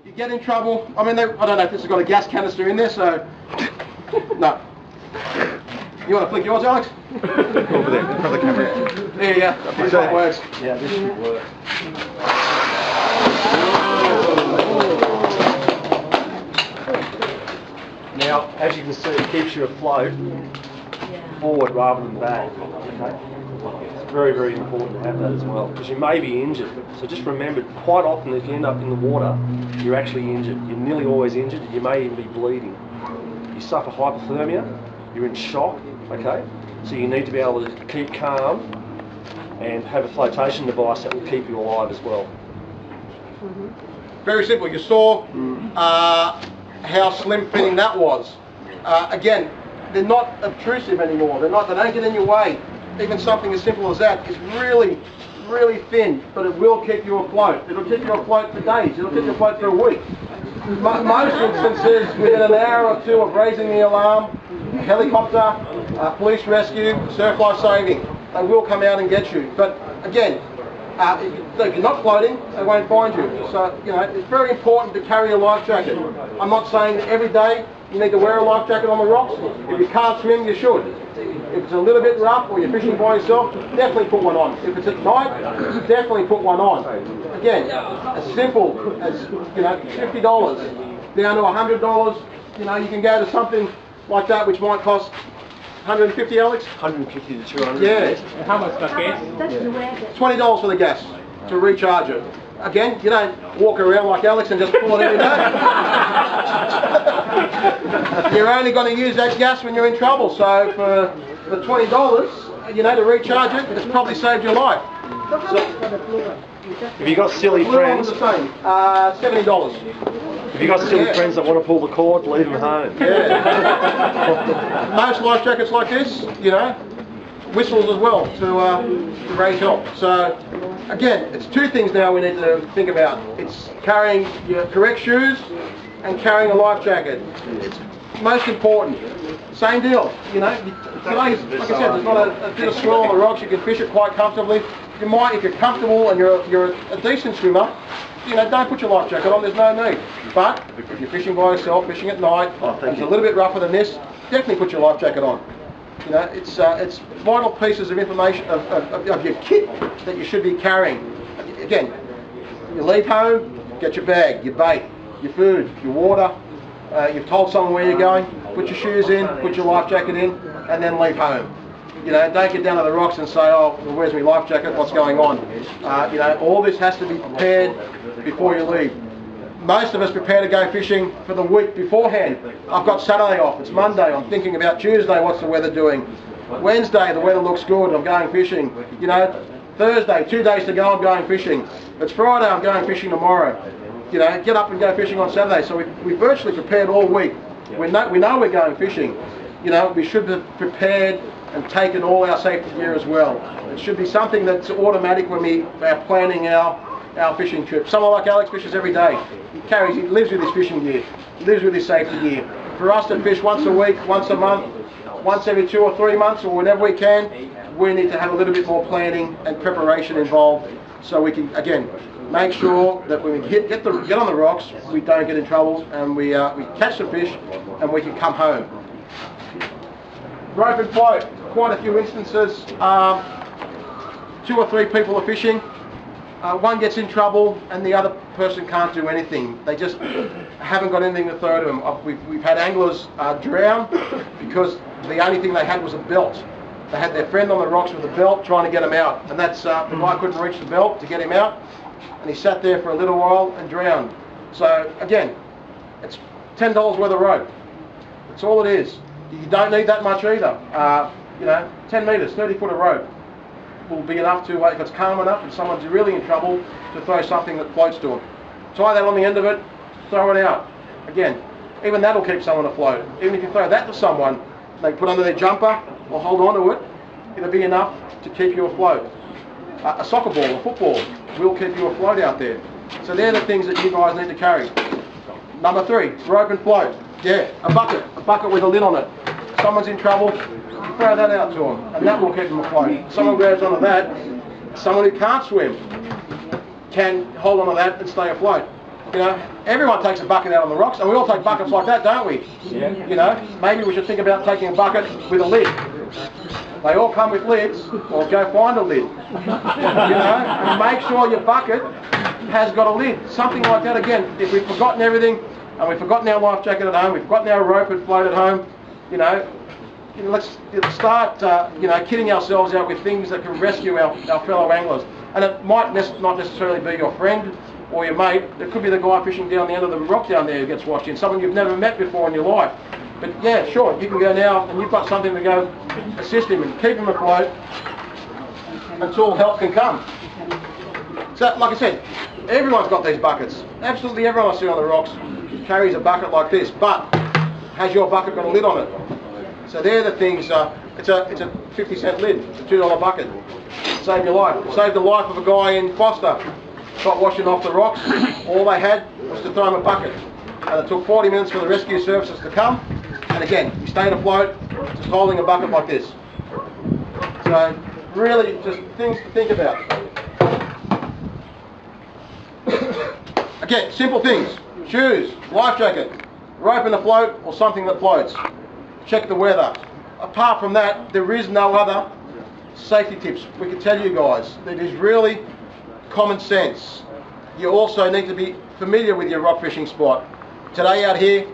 you get in trouble. I mean, I don't know if this has got a gas canister in there, so no. You want to flick yours, Alex? Over there, in front of the camera. There you go. This one works. Yeah, this should work. Now, as you can see, it keeps you afloat forward rather than back. Okay? It's very, very important to have that as well, because you may be injured. So just remember, quite often if you end up in the water, you're actually injured. You're nearly always injured. You may even be bleeding. You suffer hypothermia. You're in shock. Okay? So you need to be able to keep calm and have a flotation device that will keep you alive as well. Very simple. You saw how slim fitting that was. Again, they're not obtrusive anymore. They don't get in your way. Even something as simple as that is really, really thin, but it will keep you afloat. It'll keep you afloat for days. It'll keep you afloat for a week. Most instances, within an hour or two of raising the alarm, helicopter, police rescue, surf life saving, they will come out and get you. But again, if you're not floating, they won't find you. So, you know, it's very important to carry a life jacket. I'm not saying that every day you need to wear a life jacket on the rocks. If you can't swim, you should. If it's a little bit rough or you're fishing by yourself, definitely put one on. If it's at night, definitely put one on. Again, as simple as, you know, $50 down to $100, you know, you can go to something like that which might cost 150, Alex? 150 to 200. Yeah. How much for gas? $20 for the gas to recharge it. Again, you don't walk around like Alex and just pull it every day. You're only going to use that gas when you're in trouble. So for $20, you know, to recharge it, it's probably saved your life. Have you got silly friends? The same. $70. If you've got silly friends that want to pull the cord, leave them home. Yeah. Most life jackets like this, you know, whistles as well to raise help. So again, it's two things now we need to think about. It's carrying your correct shoes and carrying a life jacket. It's most important. Same deal, you know. Today, like I said, there's not a bit of swirl on the rocks. You can fish it quite comfortably. You might, if you're comfortable and you're a decent swimmer, you know, don't put your life jacket on, there's no need. But if you're fishing by yourself, fishing at night, and it's a little bit rougher than this, definitely put your life jacket on. You know, it's vital pieces of information, of your kit that you should be carrying. Again, you leave home, get your bag, your bait, your food, your water, you've told someone where you're going, put your shoes in, put your life jacket in, and then leave home. You know, don't get down to the rocks and say, oh, well, where's my life jacket, what's going on? You know, all this has to be prepared before you leave. Most of us prepare to go fishing for the week beforehand. I've got Saturday off, it's Monday, I'm thinking about Tuesday, what's the weather doing? Wednesday, the weather looks good, I'm going fishing. You know, Thursday, 2 days to go, I'm going fishing. It's Friday, I'm going fishing tomorrow. You know, get up and go fishing on Saturday. So we virtually prepared all week. We know we're going fishing. You know, we should have prepared and taken all our safety gear as well. It should be something that's automatic when we are planning our fishing trip. Someone like Alex fishes every day. He lives with his fishing gear. He lives with his safety gear. For us to fish once a week, once a month, once every 2 or 3 months, or whenever we can, we need to have a little bit more planning and preparation involved, so we can, again, make sure that when we get on the rocks, we don't get in trouble, and we catch the fish, and we can come home. Rope and float, quite a few instances. 2 or 3 people are fishing. One gets in trouble and the other person can't do anything. They just haven't got anything to throw to them. We've had anglers drown because the only thing they had was a belt. They had their friend on the rocks with a belt trying to get him out, and that's the guy couldn't reach the belt to get him out, and he sat there for a little while and drowned. So again, it's $10 worth of rope. That's all it is. You don't need that much either. You know, 10 metres, 30 foot of rope will be enough to, if it's calm enough and someone's really in trouble, to throw something that floats to them. Tie that on the end of it, throw it out. Again, even that'll keep someone afloat. Even if you throw that to someone, they put under their jumper or hold on to it, it'll be enough to keep you afloat. A soccer ball, a football will keep you afloat out there. So they're the things that you guys need to carry. Number 3, rope and float. Yeah, a bucket with a lid on it. If someone's in trouble, you throw that out to them, and that will keep them afloat. Someone grabs onto that, someone who can't swim can hold onto that and stay afloat. You know, everyone takes a bucket out on the rocks, and we all take buckets like that, don't we? Yeah. You know, maybe we should think about taking a bucket with a lid. They all come with lids, or go find a lid. You know, and make sure your bucket has got a lid. Something like that. Again, if we've forgotten everything, and we've forgotten our life jacket at home, we've forgotten our rope and float at home, you know, let's start, you know, kidding ourselves out with things that can rescue our fellow anglers. And it might not necessarily be your friend or your mate. It could be the guy fishing down the end of the rock down there who gets washed in, someone you've never met before in your life. But yeah, sure, you can go now and you've got something to go assist him and keep him afloat until help can come. So, like I said, everyone's got these buckets. Absolutely everyone I see on the rocks carries a bucket like this, but has your bucket got a lid on it? So they're the things, it's a 50-cent lid, it's a $2 bucket. Save your life. Saved the life of a guy in Foster. Got washing off the rocks. All they had was to throw him a bucket. And it took 40 minutes for the rescue services to come. And again, he stayed afloat, just holding a bucket like this. So really just things to think about. Again, simple things. Shoes, life jacket, rope in the float, or something that floats. Check the weather. Apart from that, there is no other safety tips we can tell you guys. It is really common sense. You also need to be familiar with your rock fishing spot. Today out here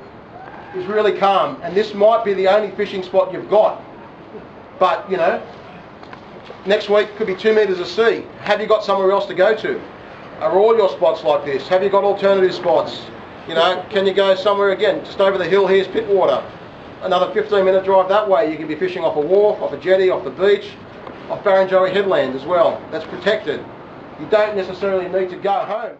is really calm, and this might be the only fishing spot you've got. But, you know, next week could be 2 meters of sea. Have you got somewhere else to go to? Are all your spots like this? Have you got alternative spots? You know, can you go somewhere again? Just over the hill here's Pittwater. Another 15-minute drive that way. You can be fishing off a wharf, off a jetty, off the beach, off Barrenjoey Headland as well. That's protected. You don't necessarily need to go home.